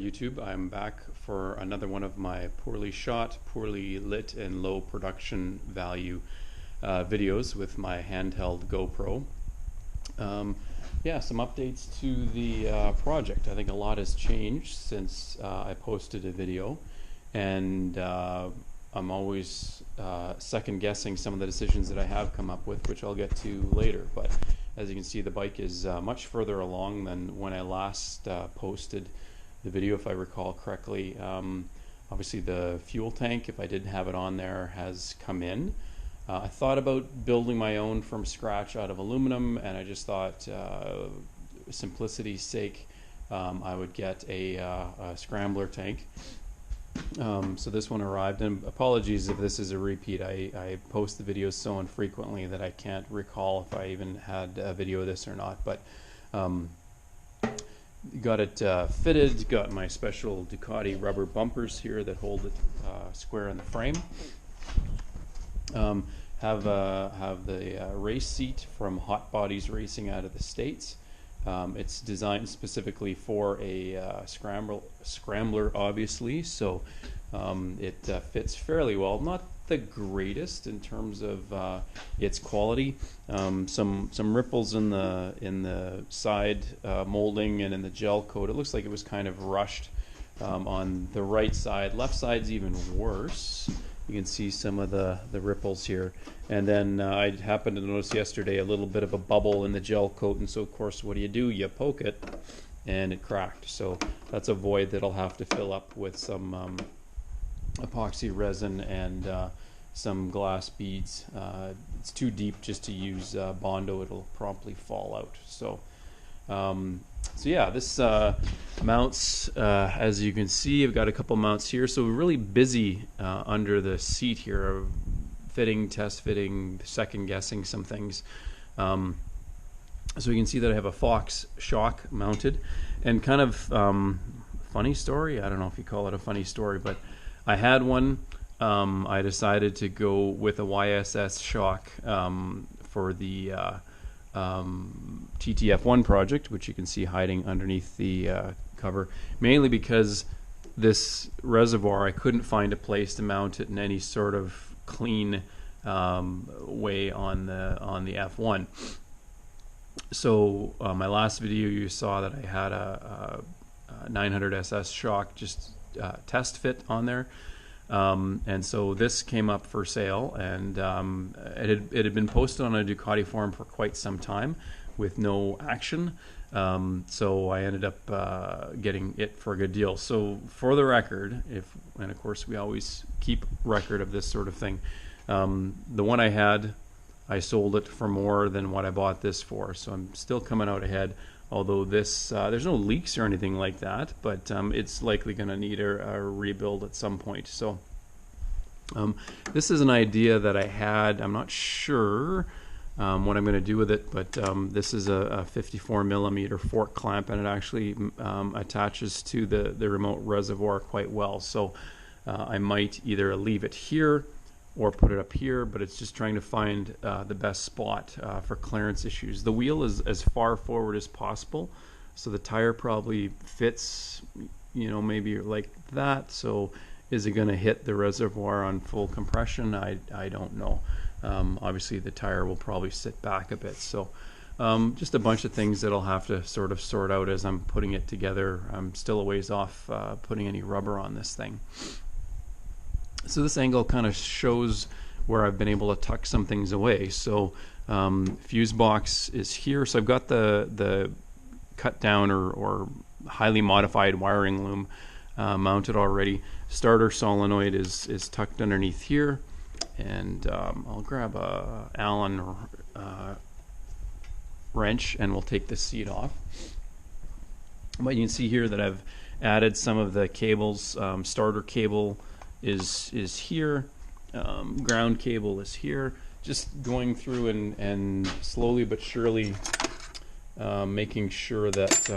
YouTube. I'm back for another one of my poorly shot, poorly lit, and low production value videos with my handheld GoPro. Yeah, some updates to the project. I think a lot has changed since I posted a video, and I'm always second guessing some of the decisions that I have come up with, which I'll get to later. But as you can see, the bike is much further along than when I last posted the video, if I recall correctly. Obviously the fuel tank, if I didn't have it on there, has come in. I thought about building my own from scratch out of aluminum, and I just thought, simplicity's sake, I would get a Scrambler tank. So this one arrived, and apologies if this is a repeat. I post the videos so infrequently that I can't recall if I even had a video of this or not, but got it fitted, got my special Ducati rubber bumpers here that hold it square in the frame. Have the race seat from Hot Bodies Racing out of the States. It's designed specifically for a scrambler, obviously, so it fits fairly well. Not the greatest in terms of its quality. Some ripples in the side molding and in the gel coat. It looks like it was kind of rushed on the right side. Left side's even worse. You can see some of the ripples here. And then I happened to notice yesterday a little bit of a bubble in the gel coat, and so of course what do? You poke it and it cracked. So that's a void that I'll have to fill up with some epoxy resin and some glass beads. It's too deep just to use Bondo, it'll promptly fall out. So yeah, this mounts, as you can see, I've got a couple mounts here, so we're really busy under the seat here, fitting, test fitting, second guessing some things. So you can see that I have a Fox shock mounted, and kind of funny story, I don't know if you call it a funny story, but I had one. I decided to go with a YSS shock for the TTF1 project, which you can see hiding underneath the cover, mainly because this reservoir, I couldn't find a place to mount it in any sort of clean way on the F1. So my last video, you saw that I had a 900 SS shock just test fit on there. And so this came up for sale, and it had been posted on a Ducati forum for quite some time with no action. So I ended up getting it for a good deal. So for the record, and of course we always keep record of this sort of thing, the one I had, I sold it for more than what I bought this for. So I'm still coming out ahead. Although this, there's no leaks or anything like that, but it's likely going to need a rebuild at some point. So this is an idea that I had. I'm not sure what I'm going to do with it, but this is a 54 millimeter fork clamp, and it actually attaches to the remote reservoir quite well. So I might either leave it here or put it up here, but it's just trying to find the best spot for clearance issues. The wheel is as far forward as possible, so the tire probably fits, maybe like that. So is it going to hit the reservoir on full compression? I don't know. Obviously the tire will probably sit back a bit. So just a bunch of things that I'll have to sort of sort out as I'm putting it together. I'm still a ways off putting any rubber on this thing. So this angle kind of shows where I've been able to tuck some things away. So fuse box is here. So I've got the cut down or highly modified wiring loom mounted already. Starter solenoid is tucked underneath here, and I'll grab a Allen wrench and we'll take the seat off. But you can see here that I've added some of the cables. Starter cable is here, ground cable is here, just going through and slowly but surely making sure that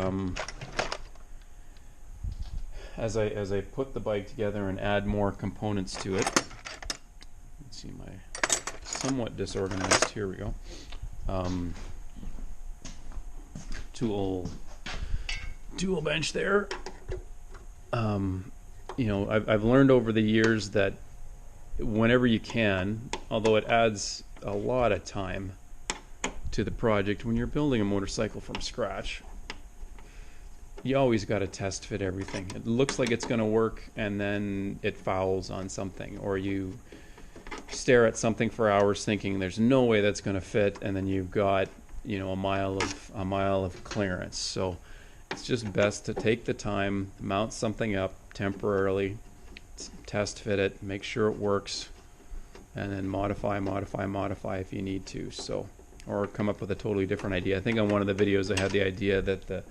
as I put the bike together and add more components to it. Let's see, my somewhat disorganized, here we go, tool bench there. you know, I've learned over the years that whenever you can, although it adds a lot of time to the project, when you're building a motorcycle from scratch, you always got to test fit everything. It looks like it's going to work, and then it fouls on something, or you stare at something for hours thinking there's no way that's going to fit, and then you've got, you know, a mile of clearance. So it's just best to take the time, mount something up temporarily, test fit it, make sure it works, and then modify if you need to. So, or come up with a totally different idea. I think on one of the videos I had the idea that the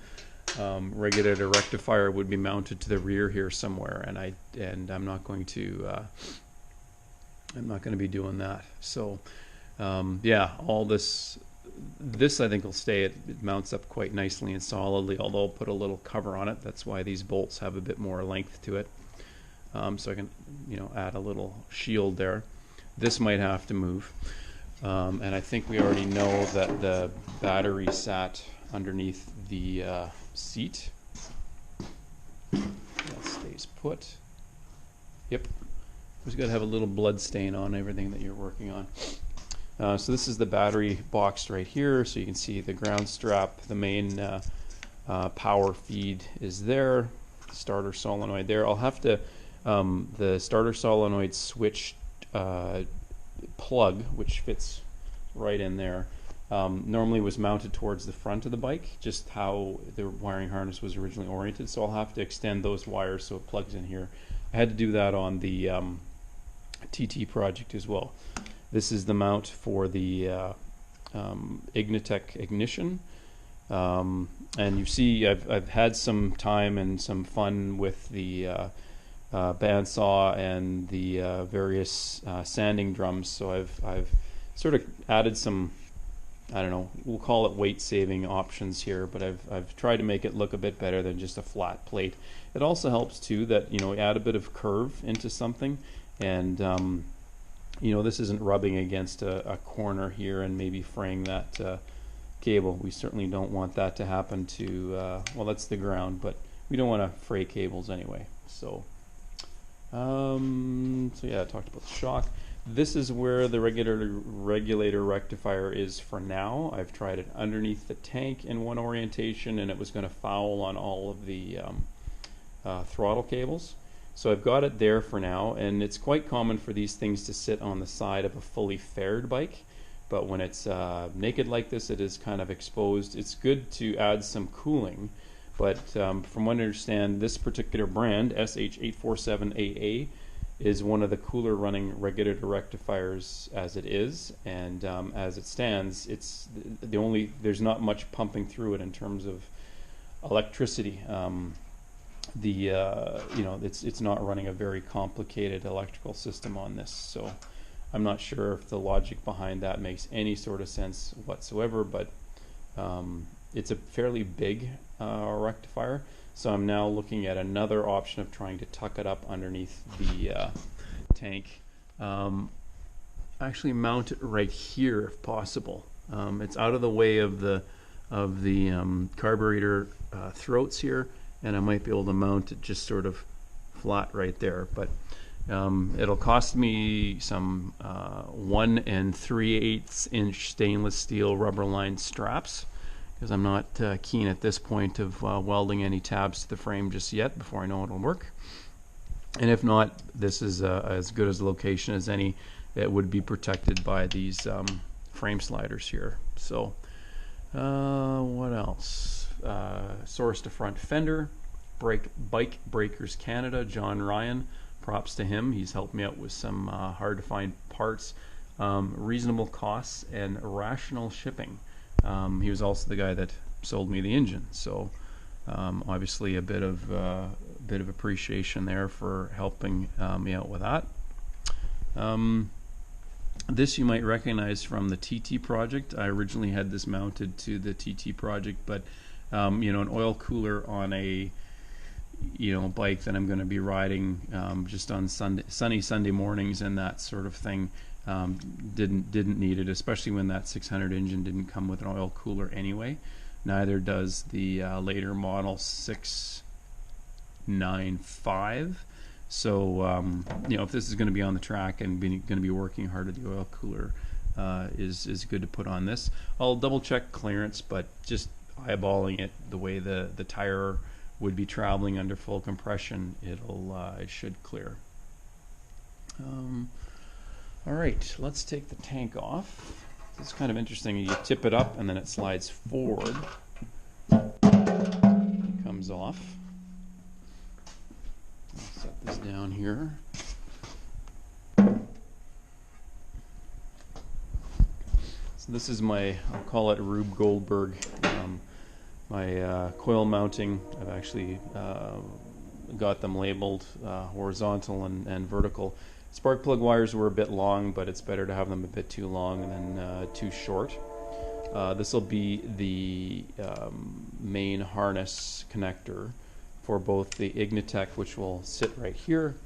regulator rectifier would be mounted to the rear here somewhere, and I'm not going to be doing that. So yeah, all this I think will stay. It mounts up quite nicely and solidly, although I'll put a little cover on it. That's why these bolts have a bit more length to it, so I can, you know, add a little shield there. This might have to move, and I think we already know that the battery sat underneath the seat. That stays put. Yep. Just got to have a little blood stain on everything that you're working on. So this is the battery box right here. So you can see the ground strap, the main power feed is there. Starter solenoid there. I'll have to, the starter solenoid switch plug, which fits right in there, normally was mounted towards the front of the bike, just how the wiring harness was originally oriented. So I'll have to extend those wires so it plugs in here. I had to do that on the TT project as well. This is the mount for the ignitech ignition, and you see I've had some time and some fun with the bandsaw and the various sanding drums. So I've sort of added some, I don't know, we'll call it weight saving options here, but I've tried to make it look a bit better than just a flat plate. It also helps too that, you know, add a bit of curve into something, and you know, this isn't rubbing against a corner here and maybe fraying that cable. We certainly don't want that to happen to, well, that's the ground, but we don't want to fray cables anyway. So so yeah, I talked about the shock. This is where the regulator rectifier is for now. I've tried it underneath the tank in one orientation, and it was going to foul on all of the throttle cables. So I've got it there for now, and it's quite common for these things to sit on the side of a fully faired bike, but when it's naked like this, it is kind of exposed. It's good to add some cooling, but from what I understand, this particular brand, SH847AA, is one of the cooler running regulator rectifiers as it is, and as it stands, it's there's not much pumping through it in terms of electricity. You know, it's not running a very complicated electrical system on this, so I'm not sure if the logic behind that makes any sort of sense whatsoever, but it's a fairly big rectifier. So I'm now looking at another option of trying to tuck it up underneath the tank. Actually mount it right here if possible. It's out of the way of the carburetor throats here, and I might be able to mount it just sort of flat right there. But it'll cost me some 1 3/8 inch stainless steel rubber lined straps, because I'm not keen at this point of welding any tabs to the frame just yet before I know it'll work. And if not, this is as good as a location as any that would be protected by these frame sliders here. So what else? Source to front fender, Bike Breakers Canada, John Ryan, props to him. He's helped me out with some hard to find parts, reasonable costs, and rational shipping. He was also the guy that sold me the engine, so obviously a bit of appreciation there for helping me out with that. This you might recognize from the TT project. I originally had this mounted to the TT project, but you know, an oil cooler on a bike that I'm going to be riding just on sunny Sunday mornings and that sort of thing, didn't need it, especially when that 600 engine didn't come with an oil cooler anyway. Neither does the later model 6 0.95. So you know, if this is going to be on the track and going to be working harder, the oil cooler is good to put on this. I'll double check clearance, but just eyeballing it the way the tire would be traveling under full compression, it should clear. All right, let's take the tank off. It's kind of interesting. You tip it up and then it slides forward. It comes off. I'll set this down here. So this is my, I'll call it Rube Goldberg. My coil mounting. I've actually got them labeled horizontal and vertical. Spark plug wires were a bit long, but it's better to have them a bit too long than too short. This will be the main harness connector for both the Ignitech, which will sit right here,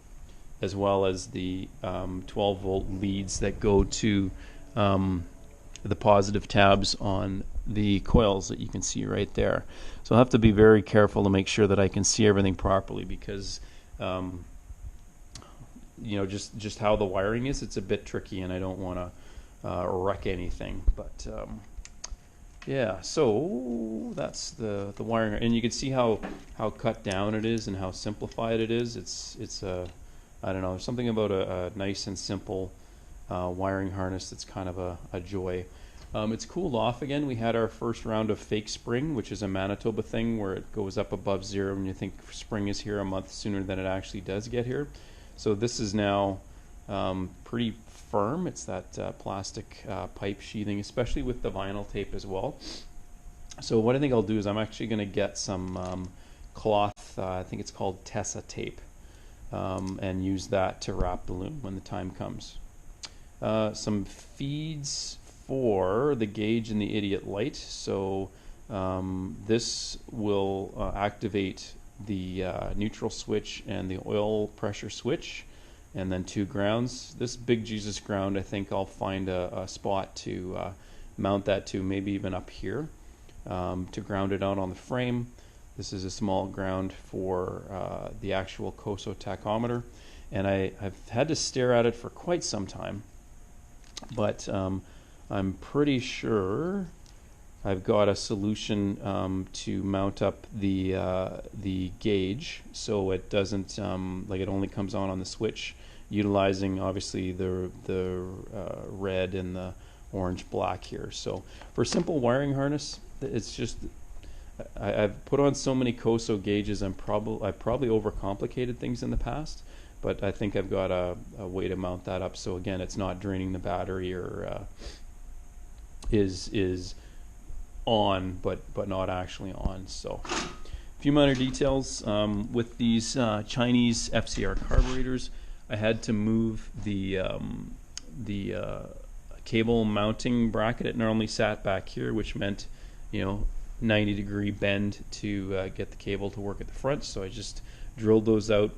as well as the 12-volt leads that go to the positive tabs on the coils that you can see right there. So I'll have to be very careful to make sure that I can see everything properly, because you know, just how the wiring is, it's a bit tricky, and I don't want to wreck anything. But yeah, so that's the wiring, and you can see how cut down it is and how simplified it is. It's I don't know, there's something about a nice and simple wiring harness that's kind of a joy. It's cooled off again. We had our first round of fake spring, which is a Manitoba thing where it goes up above zero and you think spring is here a month sooner than it actually does get here. So this is now pretty firm. It's that plastic pipe sheathing, especially with the vinyl tape as well. So what I think I'll do is I'm actually going to get some cloth, I think it's called Tessa tape, and use that to wrap the loom when the time comes. Some feeds for the gauge and the idiot light. So this will activate the neutral switch and the oil pressure switch, and then 2 grounds. This big Jesus ground, I think I'll find a spot to mount that to, maybe even up here, to ground it out on the frame. This is a small ground for the actual COSO tachometer, and I've had to stare at it for quite some time, but I'm pretty sure I've got a solution to mount up the gauge so it doesn't like it only comes on the switch, utilizing obviously the red and the orange black here. So for simple wiring harness, it's just I've put on so many COSO gauges. I've probably overcomplicated things in the past, but I think I've got a way to mount that up. So again, it's not draining the battery or is on, but not actually on. So a few minor details with these Chinese FCR carburetors. I had to move the cable mounting bracket. It normally sat back here, which meant 90-degree bend to get the cable to work at the front. So I just drilled those out,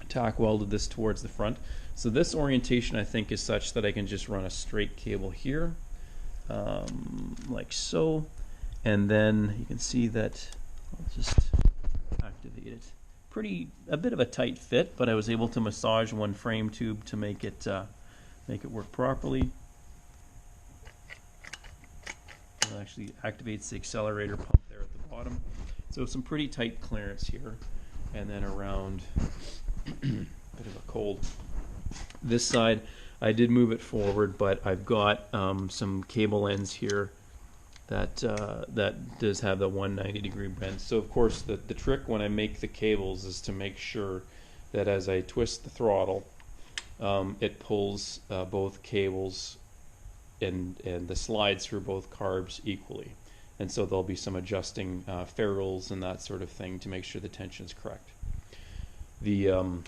tack welded this towards the front. So this orientation, I think, is such that I can just run a straight cable here, like so, and then you can see that I'll just activate it. A bit of a tight fit, but I was able to massage one frame tube to make it work properly. It actually activates the accelerator pump there at the bottom. So some pretty tight clearance here, and then around bit of a cold. This side, I did move it forward, but I've got some cable ends here that does have the 190-degree bend. So of course the trick when I make the cables is to make sure that as I twist the throttle, it pulls both cables and the slides through both carbs equally. And so there'll be some adjusting ferrules and that sort of thing to make sure the tension is correct. The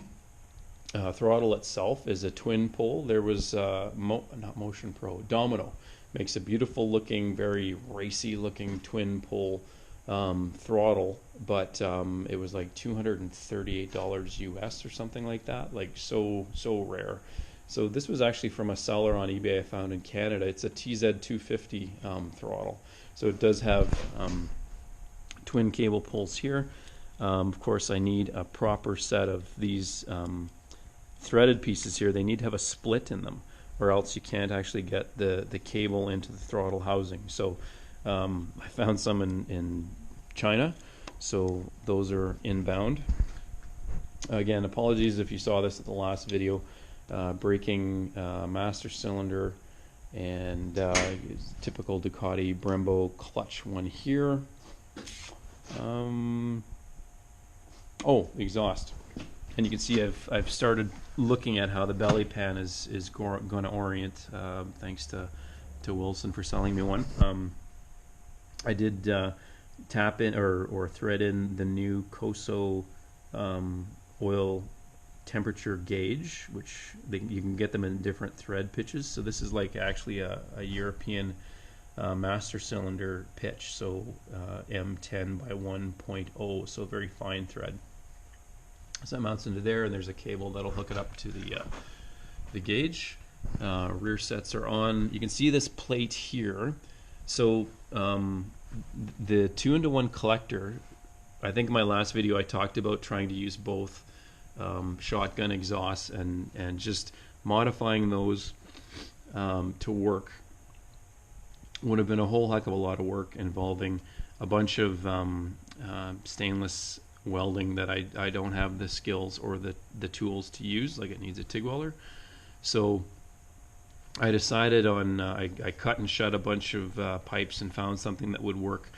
throttle itself is a twin pull. There was not Motion Pro, Domino makes a beautiful looking, very racy looking twin pull throttle, but it was like $238 US or something like that, like so rare. So this was actually from a seller on eBay I found in Canada. It's a TZ250 throttle. So it does have twin cable pulls here. Of course, I need a proper set of these threaded pieces here. They need to have a split in them, or else you can't actually get the cable into the throttle housing. So I found some in China, so those are inbound. Again, apologies if you saw this at the last video. Breaking master cylinder and typical Ducati Brembo clutch one here. Oh, exhaust. And you can see I've started looking at how the belly pan is going to orient, thanks to Wilson for selling me one. I did tap in or thread in the new Koso oil temperature gauge, which you can get them in different thread pitches. So this is like actually a European master cylinder pitch, so M10 by 1.0, so very fine thread. So that mounts into there, and there's a cable that'll hook it up to the gauge. Rear sets are on. You can see this plate here. So the 2-into-1 collector, I think in my last video I talked about trying to use both shotgun exhausts and just modifying those to work would have been a whole heck of a lot of work, involving a bunch of stainless welding that I don't have the skills or the tools to use. Like, it needs a TIG welder. So I decided on I cut and shut a bunch of pipes and found something that would work.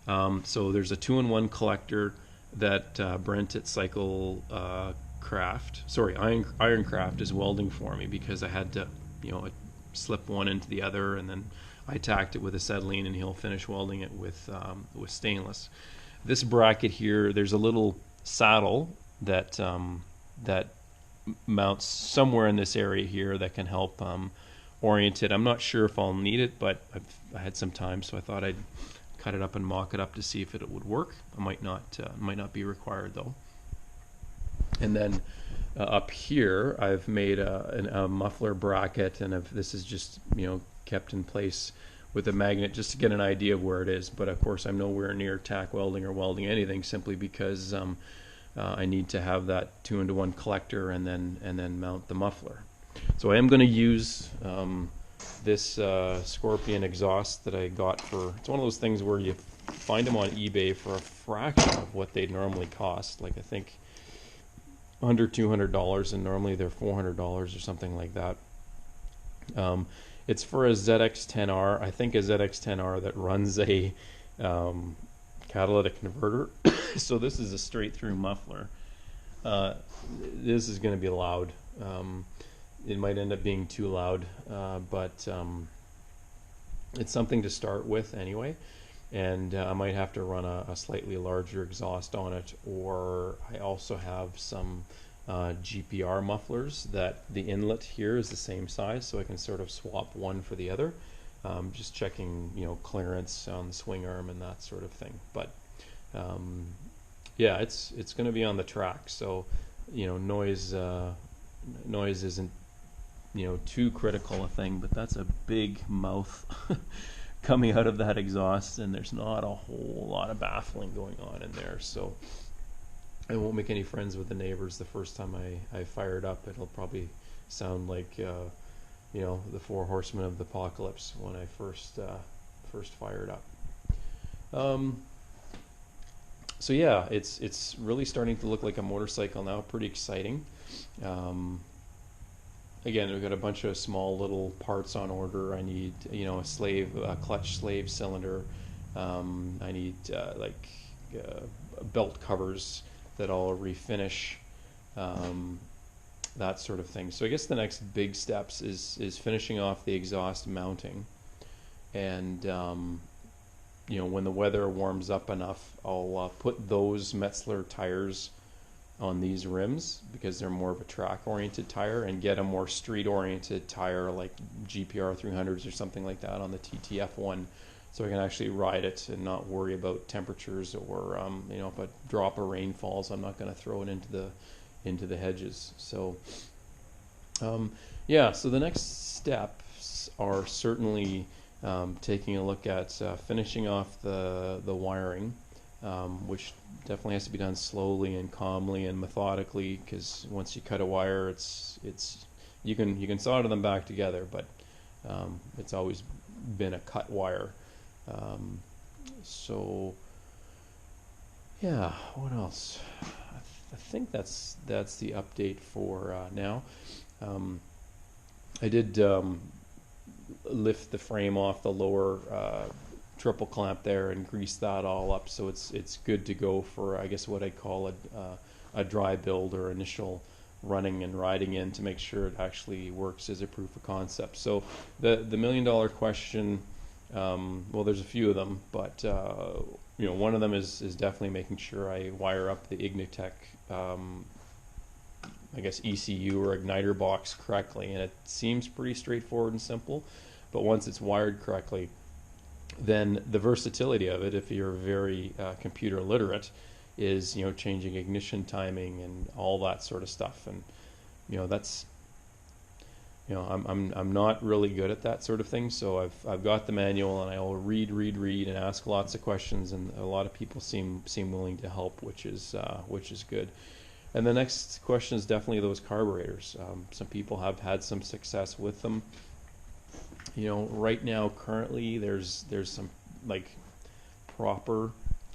So there's a 2-in-1 collector that Brent at Ironcraft is welding for me, because I had to, slip one into the other, and then I tacked it with acetylene, and he'll finish welding it with stainless. This bracket here, there's a little saddle that that mounts somewhere in this area here that can help orient it. I'm not sure if I'll need it, but I had some time, so I thought I'd cut it up and mock it up to see if it would work. I might not be required though. And then up here, I've made a muffler bracket, and this is just kept in place with a magnet just to get an idea of where it is. But of course, I'm nowhere near tack welding or welding anything, simply because I need to have that 2-into-1 collector and then mount the muffler. So I am going to use this Scorpion exhaust that I got for. It's one of those things where you find them on eBay for a fraction of what they normally cost. Like, I think under $200, and normally they're $400 or something like that. It's for a ZX10R. I think a ZX10R that runs a catalytic converter. So this is a straight through muffler. This is going to be loud. It might end up being too loud, but it's something to start with anyway. And I might have to run a slightly larger exhaust on it, or I also have some GPR mufflers that the inlet here is the same size, so I can sort of swap one for the other. Just checking, clearance on the swing arm and that sort of thing. But yeah, it's going to be on the track, so noise isn't too critical a thing. But that's a big mouth coming out of that exhaust, and there's not a whole lot of baffling going on in there, so I won't make any friends with the neighbors the first time I fire it up. It'll probably sound like the 4 horsemen of the apocalypse when I first fire it up. So yeah, it's really starting to look like a motorcycle now. Pretty exciting. Again, we've got a bunch of small little parts on order. I need, a clutch slave cylinder. I need belt covers that I'll refinish, that sort of thing. So I guess the next big steps is finishing off the exhaust mounting, and when the weather warms up enough, I'll put those Metzler tires on these rims, because they're more of a track-oriented tire, and get a more street-oriented tire like GPR 300s or something like that on the TTF1, so I can actually ride it and not worry about temperatures, or if a drop of rain falls, I'm not going to throw it into the hedges. So yeah, so the next steps are certainly taking a look at finishing off the wiring. which definitely has to be done slowly and calmly and methodically, because once you cut a wire, it's you can solder them back together, but it's always been a cut wire. So yeah, what else? I think that's the update for now. I did lift the frame off the lower triple clamp there and grease that all up, so it's good to go for, I guess, what I call a dry build, or initial running and riding in, to make sure it actually works as a proof of concept. So the $1 million question, well, there's a few of them, but one of them is definitely making sure I wire up the ignitech I guess ECU or igniter box correctly, and it seems pretty straightforward and simple, but once it's wired correctly, then the versatility of it, if you're very computer literate, is changing ignition timing and all that sort of stuff. And that's I'm not really good at that sort of thing, so I've got the manual, and I'll read and ask lots of questions, and a lot of people seem willing to help, which is good. And the next question is definitely those carburetors. Some people have had some success with them. Right now, currently, there's some like proper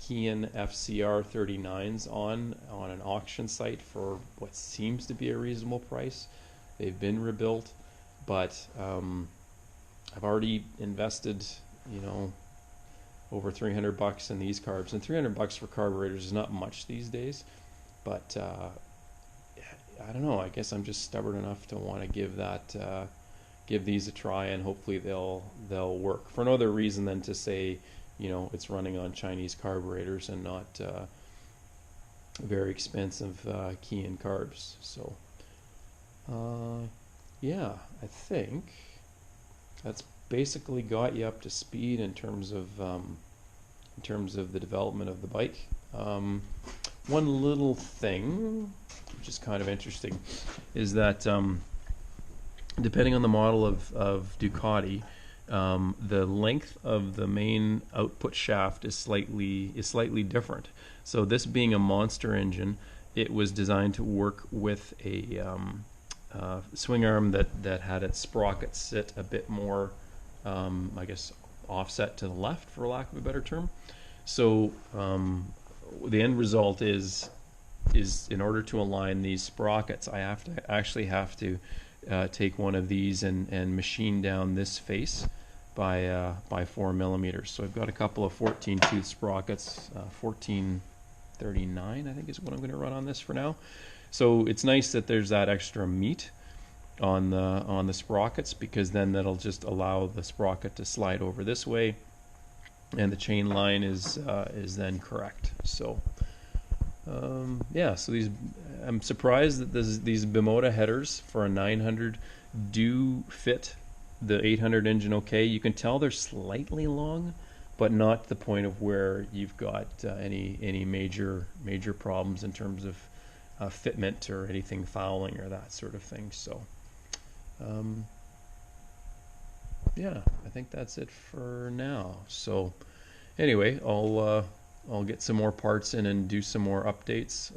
Chinese FCR 39s on an auction site for what seems to be a reasonable price. They've been rebuilt, but I've already invested, over $300 in these carbs, and $300 for carburetors is not much these days. But I don't know. I guess I'm just stubborn enough to want to give these a try, and hopefully they'll work. For no other reason than to say, it's running on Chinese carburetors and not very expensive Cayenne carbs. So yeah, I think that's basically got you up to speed in terms of the development of the bike. One little thing, which is kind of interesting, is that depending on the model of Ducati, the length of the main output shaft is slightly different. So this being a monster engine, it was designed to work with a swing arm that had its sprockets sit a bit more, I guess, offset to the left, for lack of a better term. So the end result is in order to align these sprockets, I actually have to take one of these and machine down this face by 4 millimeters. So I've got a couple of 14 tooth sprockets, 1439 I think is what I'm going to run on this for now. So it's nice that there's that extra meat on the sprockets, because then that'll just allow the sprocket to slide over this way, and the chain line is then correct. So yeah, so I'm surprised that these Bimota headers for a 900 do fit the 800 engine okay. You can tell they're slightly long, but not to the point of where you've got any major problems in terms of fitment or anything fouling or that sort of thing. So yeah, I think that's it for now. So anyway, I'll get some more parts in and do some more updates.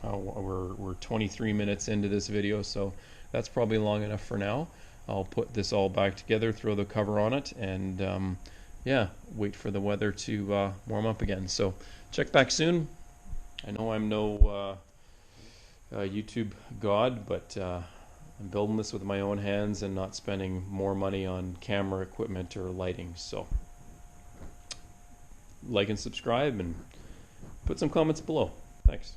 We're 23 minutes into this video, so that's probably long enough for now. I'll put this all back together, throw the cover on it, and yeah, wait for the weather to warm up again. So check back soon. I know I'm no YouTube god, but I'm building this with my own hands and not spending more money on camera equipment or lighting. So like and subscribe, and put some comments below. Thanks.